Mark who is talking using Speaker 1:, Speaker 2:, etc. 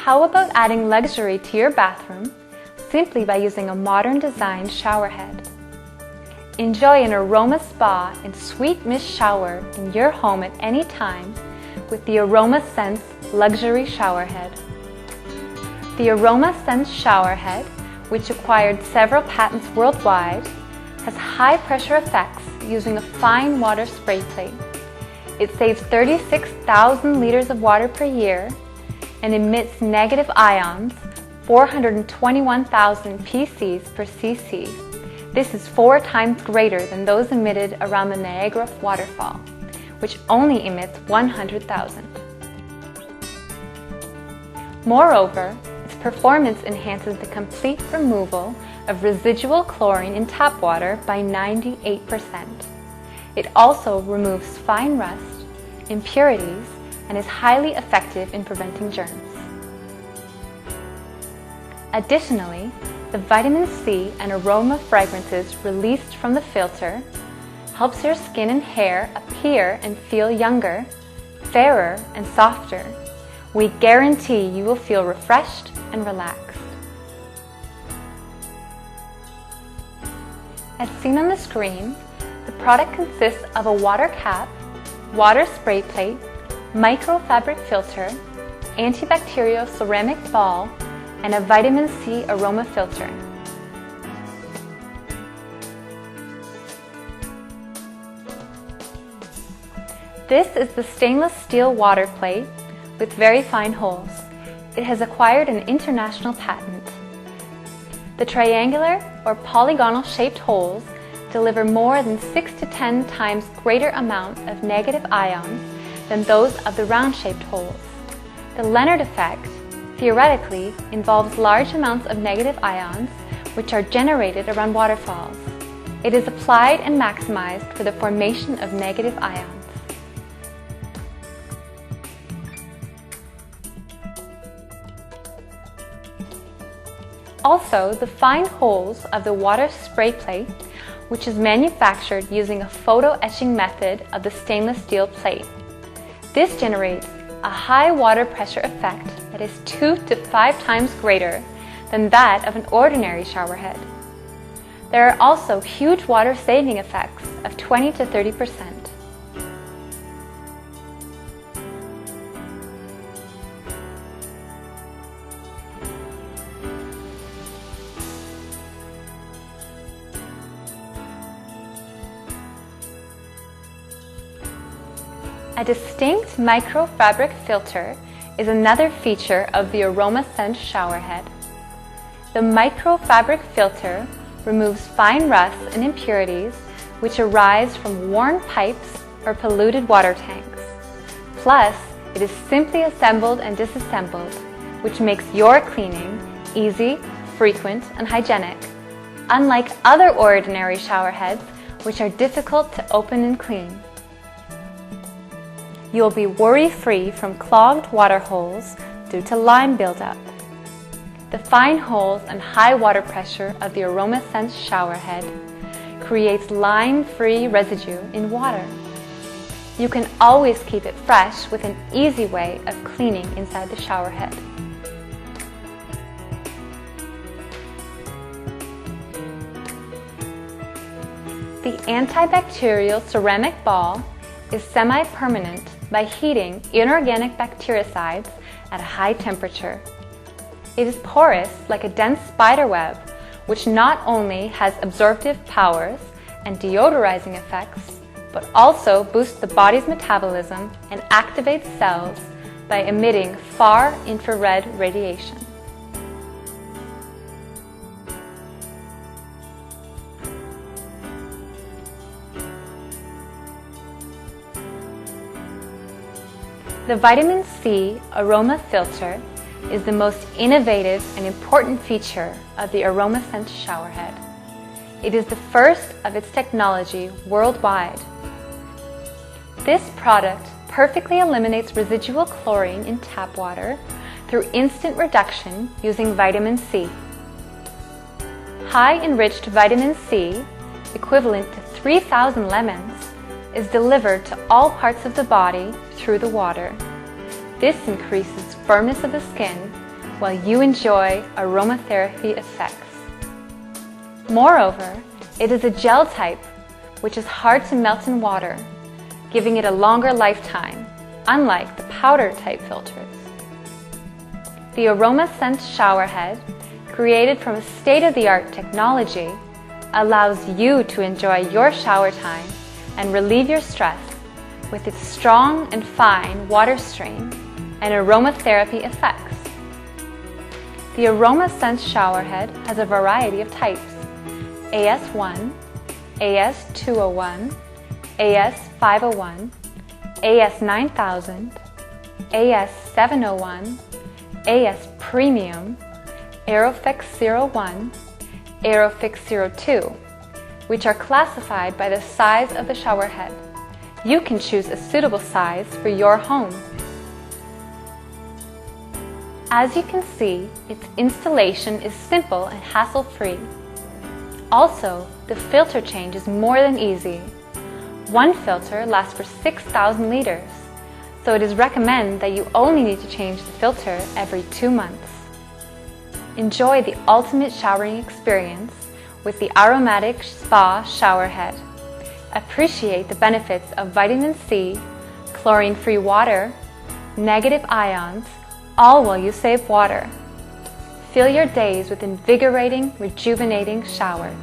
Speaker 1: how about adding luxury to your bathroom simply by using a modern designed shower head? Enjoy an aroma spa and sweet mist shower in your home at any time with the Aroma Sense Luxury Shower Head. The Aroma Sense Shower Head, which acquired several patents worldwide, has high pressure effects using a fine water spray plate. It saves 36,000 liters of water per year and emits negative ions, 421,000 pCs per cc. This is 4 times greater than those emitted around the Niagara waterfall, which only emits 100,000. Moreover, its performance enhances the complete removal of residual chlorine in tap water by 98%. It also removes fine rust, impurities, and is highly effective in preventing germs. Additionally, the vitamin C and aroma fragrances released from the filter helps your skin and hair appear and feel younger, fairer, and softer. We guarantee you will feel refreshed and relaxed. As seen on the screen, the product consists of a water cap, water spray plate, microfabric filter, antibacterial ceramic ball, and a vitamin C aroma filter. This is the stainless steel water plate with very fine holes. It has acquired an international patent. The triangular or polygonal shaped holes deliver more than 6 to 10 times greater amount of negative ions than those of the round-shaped holes. The Leonard effect, theoretically, involves large amounts of negative ions which are generated around waterfalls. It is applied and maximized for the formation of negative ions. Also, the fine holes of the water spray plate, which is manufactured using a photo etching method of the stainless steel plate. This generates a high water pressure effect that is 2 to 5 times greater than that of an ordinary shower head. There are also huge water saving effects of 20 to 30%. A distinct microfabric filter is another feature of the Aroma Sense shower head. The microfabric filter removes fine rust and impurities which arise from worn pipes or polluted water tanks. Plus, it is simply assembled and disassembled, which makes your cleaning easy, frequent, and hygienic, unlike other ordinary shower heads which are difficult to open and clean. You will be worry-free from clogged water holes due to lime buildup. The fine holes and high water pressure of the Aroma Sense shower head creates lime-free residue in water. You can always keep it fresh with an easy way of cleaning inside the shower head. The antibacterial ceramic ball is semi-permanent by heating inorganic bactericides at a high temperature. It is porous like a dense spider web, which not only has absorptive powers and deodorizing effects, but also boosts the body's metabolism and activates cells by emitting far infrared radiation. The vitamin C aroma filter is the most innovative and important feature of the Aroma Sense shower head. It is the first of its technology worldwide. This product perfectly eliminates residual chlorine in tap water through instant reduction using vitamin C. High enriched vitamin C, equivalent to 3,000 lemons, is delivered to all parts of the body through the water. This increases firmness of the skin, while you enjoy aromatherapy effects. Moreover, it is a gel type, which is hard to melt in water, giving it a longer lifetime, unlike the powder type filters. The Aroma Sense Shower Head, created from a state-of-the-art technology, allows you to enjoy your shower time and relieve your stress with its strong and fine water stream and aromatherapy effects. The Aroma Sense Shower Head has a variety of types: AS1, AS201, AS501, AS9000, AS701, AS Premium, Aerofix 01, Aerofix 02, which are classified by the size of the shower head. You can choose a suitable size for your home. As you can see, its installation is simple and hassle-free. Also, the filter change is more than easy. One filter lasts for 6,000 liters, so it is recommended that you only need to change the filter every 2 months. Enjoy the ultimate showering experience with the aromatic spa shower head. Appreciate the benefits of vitamin C, chlorine-free water, negative ions, all while you save water. Fill your days with invigorating, rejuvenating showers.